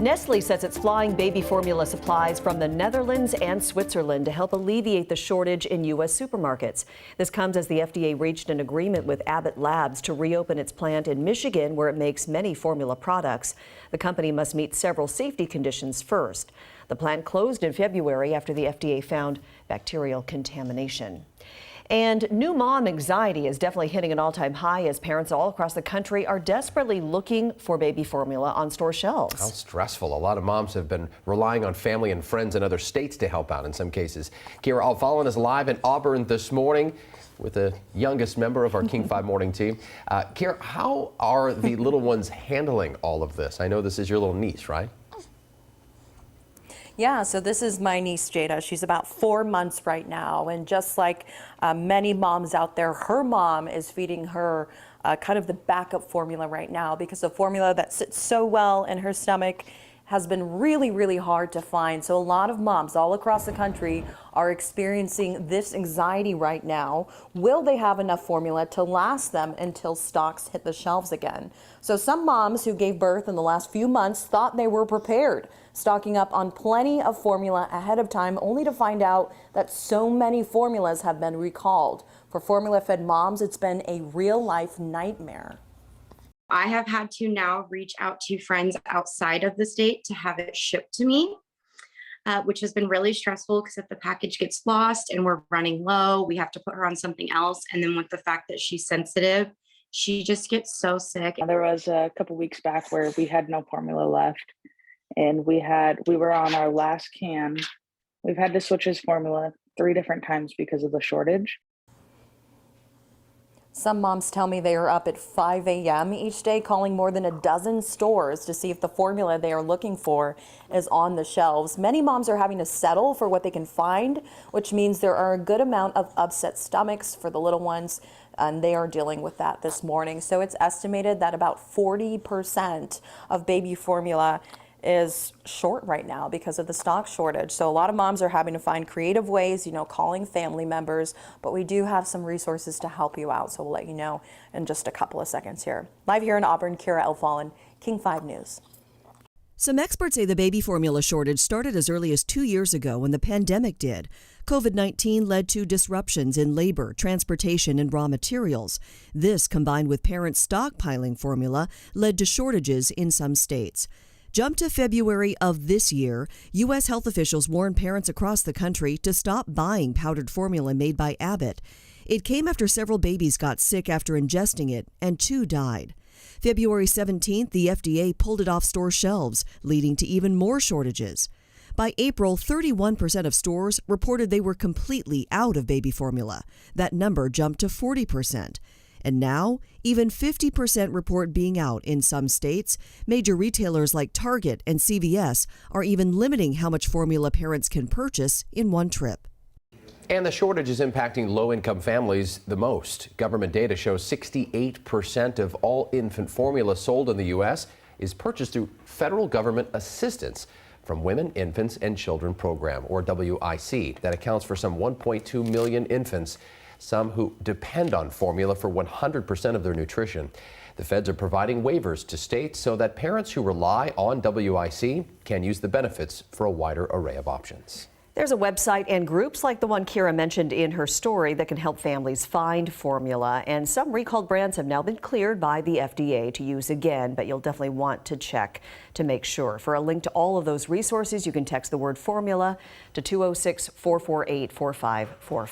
Nestle says it's flying baby formula supplies from the Netherlands and Switzerland to help alleviate the shortage in U.S. supermarkets. This comes as the FDA reached an agreement with Abbott Labs to reopen its plant in Michigan, where it makes many formula products. The company must meet several safety conditions first. The plant closed in February after the FDA found bacterial contamination. And new mom anxiety is definitely hitting an all-time high as parents all across the country are desperately looking for baby formula on store shelves. How stressful. A lot of moms have been relying on family and friends in other states to help out in some cases. Kira Alfallen is live in Auburn this morning with the youngest member of our King 5 morning team. Kira, how are the little ones handling all of this? I know this is your little niece, right? Yeah, so this is my niece, Jada. She's about 4 months right now. And just like many moms out there, her mom is feeding her kind of the backup formula right now because the formula that sits so well in her stomach has been really, really hard to find. So a lot of moms all across the country are experiencing this anxiety right now. Will they have enough formula to last them until stocks hit the shelves again? So some moms who gave birth in the last few months thought they were prepared, stocking up on plenty of formula ahead of time, only to find out that so many formulas have been recalled. For formula-fed moms, it's been a real-life nightmare. I have had to now reach out to friends outside of the state to have it shipped to me, which has been really stressful because if the package gets lost and we're running low, we have to put her on something else. And then with the fact that she's sensitive, she just gets so sick. There was a couple weeks back where we had no formula left and we were on our last can. We've had to switch his formula 3 different times because of the shortage. Some moms tell me they are up at 5 a.m. each day calling more than a dozen stores to see if the formula they are looking for is on the shelves. Many moms are having to settle for what they can find, which means there are a good amount of upset stomachs for the little ones, and they are dealing with that this morning. So it's estimated that about 40% of baby formula is short right now because of the stock shortage. So a lot of moms are having to find creative ways, calling family members, but we do have some resources to help you out. So we'll let you know in just a couple of seconds here. Live here in Auburn, Kira Alfallen, King 5 News. Some experts say the baby formula shortage started as early as 2 years ago when the pandemic did. COVID-19 led to disruptions in labor, transportation, and raw materials. This, combined with parents stockpiling formula, led to shortages in some states. Jump to February of this year, U.S. health officials warned parents across the country to stop buying powdered formula made by Abbott. It came after several babies got sick after ingesting it, and 2 died. February 17th, the FDA pulled it off store shelves, leading to even more shortages. By April, 31% of stores reported they were completely out of baby formula. That number jumped to 40%. And now, even 50% report being out in some states. Major retailers like Target and CVS are even limiting how much formula parents can purchase in one trip. And the shortage is impacting low-income families the most. Government data shows 68% of all infant formula sold in the U.S. is purchased through federal government assistance from Women, Infants, and Children Program, or WIC. That accounts for some 1.2 million infants, some who depend on formula for 100% of their nutrition. The feds are providing waivers to states so that parents who rely on WIC can use the benefits for a wider array of options. There's a website and groups like the one Kira mentioned in her story that can help families find formula. And some recalled brands have now been cleared by the FDA to use again, but you'll definitely want to check to make sure. For a link to all of those resources, you can text the word formula to 206-448-4545.